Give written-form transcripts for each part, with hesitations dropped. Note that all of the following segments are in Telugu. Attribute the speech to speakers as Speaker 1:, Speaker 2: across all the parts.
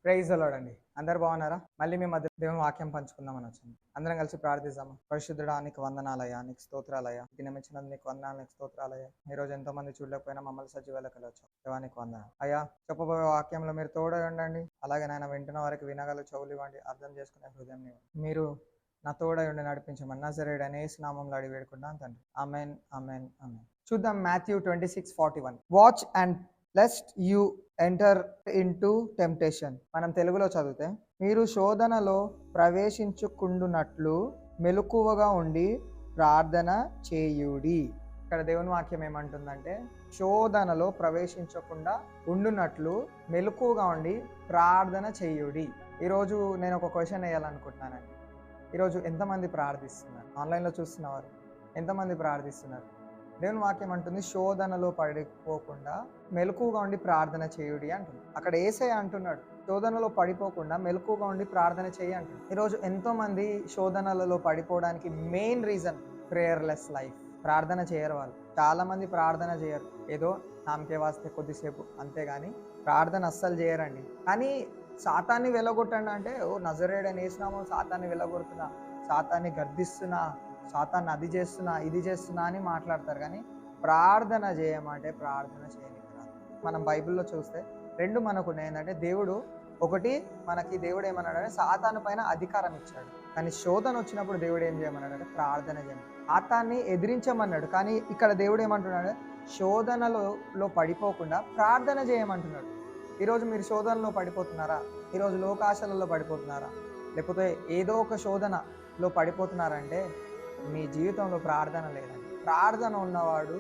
Speaker 1: ప్రైజ్ ద లార్డ్ అండి. అందరు బాగున్నారా? మళ్ళీ మీ మధ్య దేవుని వాక్యం పంచుకుందామని వచ్చాను. అందరం కలిసి ప్రార్థిద్దామా. పరిశుద్ధుడా, నీకు వందనాలయ్యా, నీకు స్తోత్రాలయ్యా, దినమిచ్చినందుకు నీకు వందనాలు, నీకు స్తోత్రాలయ్యా. ఈ రోజు ఎంతో మంది చూడలేకపోయినా మమ్మల్ని సజీవాలకు వచ్చాం. దేవా నీకు వందనాలు అయ్యా. చెప్పబోయే వాక్యంలో మీరు తోడై ఉండండి. అలాగే నాయన వింటున్న వారికి వినగల చెవులు ఇవ్వండి, అర్థం చేసుకునే హృదయం ఇవ్వండి. మీరు నా తోడై ఉండి నడిపించమని నజరేయుడైన యేసు నామములో అడిగి వేడుకుంటున్నాను తండ్రి. ఆమేన్, ఆమేన్, ఆమేన్. చూద్దాం Matthew 26:41. Watch and lest you enter into temptation. మనం తెలుగులో చదివితే, మీరు శోధనలో ప్రవేశించుకుండునట్లు మెలకువగా ఉండి ప్రార్థన చేయుడి. ఇక్కడ దేవుని వాక్యం ఏమంటుందంటే, శోధనలో ప్రవేశించకుండా ఉండునట్లు మెలకువగా ఉండి ప్రార్థన చేయుడి. ఈరోజు నేను ఒక క్వశ్చన్ వేయాలనుకుంటున్నానండి. ఈరోజు ఎంతమంది ప్రార్థిస్తున్నారు? ఆన్లైన్లో చూస్తున్నవారు ఎంతమంది ప్రార్థిస్తున్నారు? దేవుని వాక్యం అంటుంది, శోధనలో పడిపోకుండా మెలకువగా ఉండి ప్రార్థన చేయుడి అంటుంది. అక్కడ యేసయ్య అంటున్నాడు, శోధనలో పడిపోకుండా మెలకువగా ఉండి ప్రార్థన చేయి అంటుంది. ఈరోజు ఎంతో మంది శోధనలలో పడిపోవడానికి మెయిన్ రీజన్ ప్రేయర్లెస్ లైఫ్. ప్రార్థన చేయరు వాళ్ళు. చాలా మంది ప్రార్థన చేయరు, ఏదో నామకే వాస్తే కొద్దిసేపు అంతేగాని ప్రార్థన అస్సలు చేయరండి. కానీ సాతాన్ని వెళ్ళగొట్టండి అంటే, ఓ నజరేయుడైన యేసు నామములో సాతాన్ని వెళ్ళగొడుతున్నా, సాతాన్ని గర్దిస్తున్నా, సాతాన్ని అది చేస్తున్నా ఇది చేస్తున్నా అని మాట్లాడతారు. కానీ ప్రార్థన చేయమంటే ప్రార్థన చేయనికి రాదు. మనం బైబిల్లో చూస్తే రెండు మనకు ఏంటంటే, దేవుడు ఒకటి మనకి దేవుడు ఏమన్నాడంటే సాతాను పైన అధికారం ఇచ్చాడు. కానీ శోధన వచ్చినప్పుడు దేవుడు ఏం చేయమన్నాడంటే ప్రార్థన చేయమని, సాతాన్ని ఎదిరించమన్నాడు. కానీ ఇక్కడ దేవుడు ఏమంటున్నాడు, శోధనలో పడిపోకుండా ప్రార్థన చేయమంటున్నాడు. ఈరోజు మీరు శోధనలో పడిపోతున్నారా? ఈరోజు లోకాశలలో పడిపోతున్నారా? లేకపోతే ఏదో ఒక శోధనలో పడిపోతున్నారంటే మీ జీవితంలో ప్రార్థన లేదండి. ప్రార్థన ఉన్నవాడు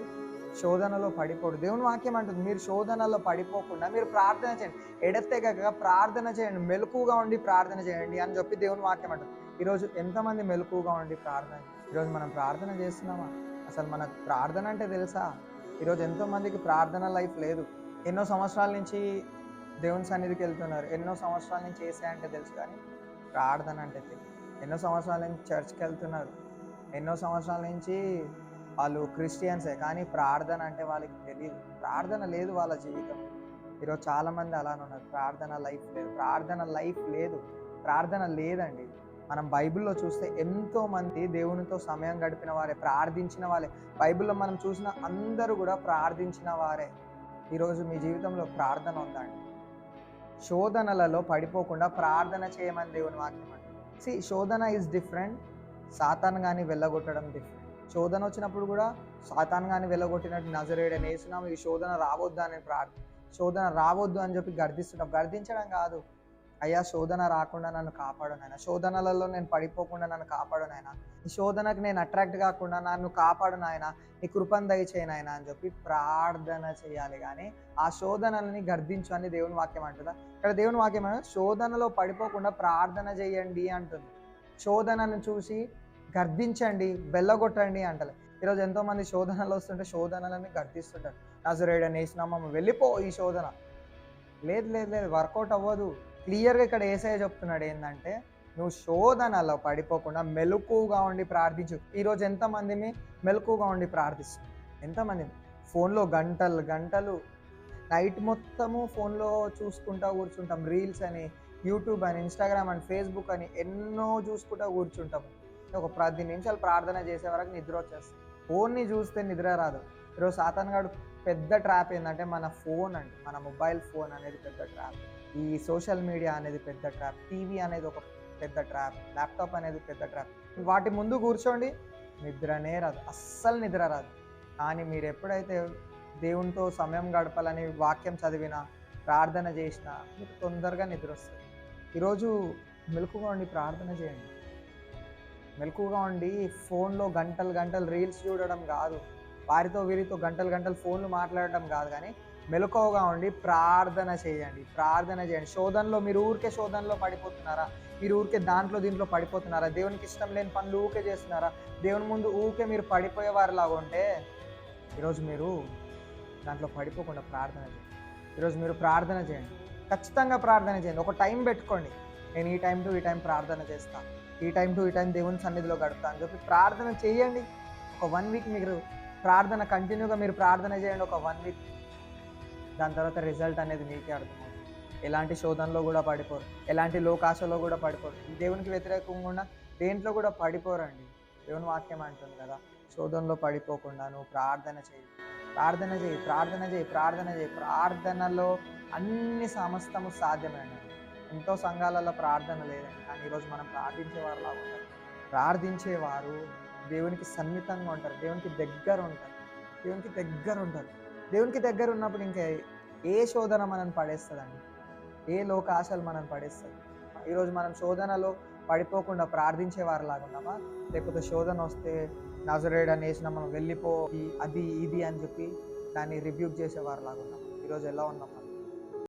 Speaker 1: శోధనలో పడిపోడు. దేవుని వాక్యం అంటుంది, మీరు శోధనలో పడిపోకుండా మీరు ప్రార్థన చేయండి, ఎడతెగక ప్రార్థన చేయండి, మెలకుగా ఉండి ప్రార్థన చేయండి అని చెప్పి దేవుని వాక్యం అంటుంది. ఈరోజు ఎంతమంది మెలకుగా ఉండి ప్రార్థన? ఈరోజు మనం ప్రార్థన చేస్తున్నామా? అసలు మనకు ప్రార్థన అంటే తెలుసా? ఈరోజు ఎంతోమందికి ప్రార్థన లైఫ్ లేదు. ఎన్నో సంవత్సరాల నుంచి దేవుని సన్నిధికి వెళ్తున్నారు, ఎన్నో సంవత్సరాల నుంచి చేసే అంటే తెలుసు, కానీ ప్రార్థన అంటే తెలియదు. ఎన్నో సంవత్సరాల నుంచి చర్చ్కి వెళ్తున్నారు, ఎన్నో సంవత్సరాల నుంచి వాళ్ళు క్రిస్టియన్సే, కానీ ప్రార్థన అంటే వాళ్ళకి తెలియదు. ప్రార్థన లేదు వాళ్ళ జీవితం. ఈరోజు చాలామంది అలానే ఉన్నారు, ప్రార్థన లైఫ్ లేదు. ప్రార్థన లైఫ్ లేదు, ప్రార్థన లేదండి. మనం బైబిల్లో చూస్తే ఎంతోమంది దేవునితో సమయం గడిపిన వారే, ప్రార్థించిన వారే. బైబిల్లో మనం చూసిన అందరూ కూడా ప్రార్థించిన వారే. ఈరోజు మీ జీవితంలో ప్రార్థన ఉందండి. శోధనలలో పడిపోకుండా ప్రార్థన చేయమని దేవుని వాక్యం అంటే, శోధన ఈజ్ డిఫరెంట్, సాతాను కానీ వెళ్ళగొట్టడం డిఫరెంట్. శోధన వచ్చినప్పుడు కూడా సాతాను కానీ వెళ్ళగొట్టినట్టు నజరేయుడైన యేసు నామములో ఈ శోధన రావద్దు అని శోధన రావద్దు అని చెప్పి గర్దిస్తున్నాం. గర్దించడం కాదు, అయ్యా శోధన రాకుండా నన్ను కాపాడు నాయన, శోధనలలో నేను పడిపోకుండా నన్ను కాపాడు నాయన, ఈ శోధనకు నేను అట్రాక్ట్ కాకుండా నన్ను కాపాడు నాయన, నీ కృపను దయచేయి నాయన అని చెప్పి ప్రార్థన చేయాలి. కానీ ఆ శోధనల్ని గర్దించు అని దేవుని వాక్యం అంటుందా? ఇక్కడ దేవుని వాక్యం శోధనలో పడిపోకుండా ప్రార్థన చేయండి అంటుంది. శోధనను చూసి గర్దించండి, బెల్లగొట్టండి అంటలే. ఈరోజు ఎంతోమంది శోధనలు వస్తుంటే శోధనలని గర్దిస్తుంటారు. నజరేయుడైన యేసు నామములో వెళ్ళిపో ఈ శోధన. లేదు లేదు లేదు, వర్కౌట్ అవ్వదు. క్లియర్గా ఇక్కడ యేసయ్య చెప్తున్నాడు ఏంటంటే, నువ్వు శోధనలో పడిపోకుండా మెలకువగా ఉండి ప్రార్థించు. ఈరోజు ఎంతమంది మెలకువగా ఉండి ప్రార్థిస్తున్నారు? ఎంతమంది ఫోన్లో గంటలు గంటలు నైట్ మొత్తము ఫోన్లో చూసుకుంటా కూర్చుంటాం. రీల్స్ అని, యూట్యూబ్ అని, ఇన్స్టాగ్రామ్ అని, ఫేస్బుక్ అని ఎన్నో చూసుకుంటా కూర్చుంటాం. ఒక 10 నిమిషాలు ప్రార్థన చేసే వరకు నిద్ర వచ్చేస్తుంది. ఫోన్ని చూస్తే నిద్ర రాదు. ఈరోజు సాతాను గాడు పెద్ద ట్రాప్ ఏంటంటే మన ఫోన్ అండి. మన మొబైల్ ఫోన్ అనేది పెద్ద ట్రాప్, ఈ సోషల్ మీడియా అనేది పెద్ద ట్రాప్, టీవీ అనేది ఒక పెద్ద ట్రాప్, ల్యాప్టాప్ అనేది పెద్ద ట్రాప్. వాటి ముందు కూర్చోండి, నిద్రనే రాదు, అస్సలు నిద్ర రాదు. కానీ మీరు ఎప్పుడైతే దేవునితో సమయం గడపాలని వాక్యం చదివినా, ప్రార్థన చేసినా మీకు తొందరగా నిద్ర వస్తుంది. ఈరోజు మెలకుగా ఉండి ప్రార్థన చేయండి. మెలకుగా ఉండి ఫోన్లో గంటలు గంటలు రీల్స్ చూడడం కాదు, వారితో వీరితో గంటలు గంటలు ఫోన్లు మాట్లాడడం కాదు, కానీ మెలకువగా ఉండి ప్రార్థన చేయండి. ప్రార్థన చేయండి. శోధనలో మీరు ఊరికే శోధనలో పడిపోతున్నారా? మీరు ఊరికే దీంట్లో పడిపోతున్నారా? దేవునికి ఇష్టం లేని పనులు ఊరికే చేస్తున్నారా? దేవుని ముందు ఊరికే మీరు పడిపోయే వారిలాగా ఉంటే ఈరోజు మీరు దాంట్లో పడిపోకుండా ప్రార్థన చేయండి. ఈరోజు మీరు ప్రార్థన చేయండి, ఖచ్చితంగా ప్రార్థన చేయండి. ఒక టైం పెట్టుకోండి, నేను ఈ టైం టు ఈ టైం ప్రార్థన చేస్తాను, ఈ టైం టు ఈ టైం దేవుని సన్నిధిలో గడుపుతా అని చెప్పి ప్రార్థన చేయండి. ఒక 1 వీక్ మీరు ప్రార్థన కంటిన్యూగా మీరు ప్రార్థన చేయండి, ఒక 1 వీక్. దాని తర్వాత రిజల్ట్ అనేది మీకే అర్థమవుతుంది. ఎలాంటి శోధనలో కూడా పడిపోరు, ఎలాంటి లోకాశలో కూడా పడిపోరు, దేవునికి వ్యతిరేకంగా ఉన్న దేంట్లో కూడా పడిపోరండి. దేవుని వాక్యం అంటుంది కదా, శోధనలో పడిపోకుండా నువ్వు ప్రార్థన చేయి, ప్రార్థన చేయి, ప్రార్థన చేయి, ప్రార్థన చేయి. ప్రార్థనలో అన్ని సమస్తము సాధ్యమే. ఎంతో సంఘాలలో ప్రార్థన లేదండి, కానీ ఈరోజు మనం ప్రార్థించేవారు లాగా ఉంటారు. ప్రార్థించేవారు దేవునికి సన్నిహితంగా ఉంటారు, దేవునికి దగ్గర ఉంటారు, దేవునికి దగ్గర ఉంటారు. దేవునికి దగ్గర ఉన్నప్పుడు ఇంకా ఏ శోధన మనం పడేస్తుందండి, ఏ లోకాశలు మనం పడేస్తుంది. ఈరోజు మనం శోధనలో పడిపోకుండా ప్రార్థించేవారు లాగా ఉన్నామా, లేకపోతే శోధన వస్తే నజరేయుడు అనేసిన మనం వెళ్ళిపోయి అది ఇది అని చెప్పి దాన్ని రిబ్యూక్ చేసేవారు లాగా ఉన్నామా? ఈరోజు ఎలా ఉన్నాం?